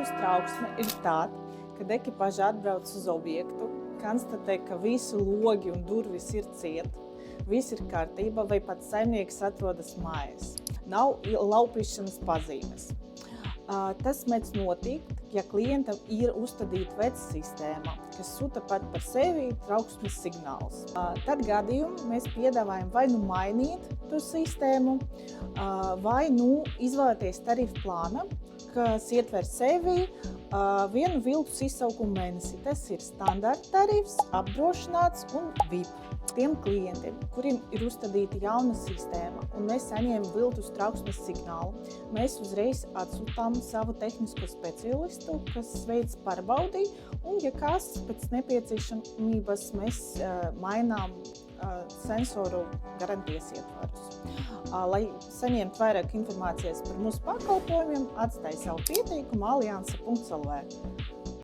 Viltus trauksme ir tāda, kad ekipāža atbrauc uz objektu, konstatē, ka visi logi un durvis ir cieti, viss ir kārtībā vai pat saimnieks atrodas mājās. Nav laupīšanas pazīmes. Tas mēdz notikt, ja klientam ir uzstādīta veca sistēma, kas sūta pat par sevi trauksmes signālus. Tad gadījumu mēs piedāvājam vai nu mainīt to sistēmu, vai nu izvēlēties tarifu plānu, kas ietver sevi vienu viltus izsaukumu mēnesī. Tas ir standarta tarifs, apdrošināts un VIP. Tiem klientiem, kuriem ir uzstādīta jauna sistēma un mēs saņēmam viltus trauksmes signālu, mēs uzreiz atsūtām savu tehnisko speciālistu, kas veic pārbaudi, un, ja kas pēc nepieciešamības, mēs mainām sensoru garantijas ietvarus. Lai saņemtu vairāk informācijas par mūsu pakalpojumiem, atstāj savu pieteikumu alianse.lv.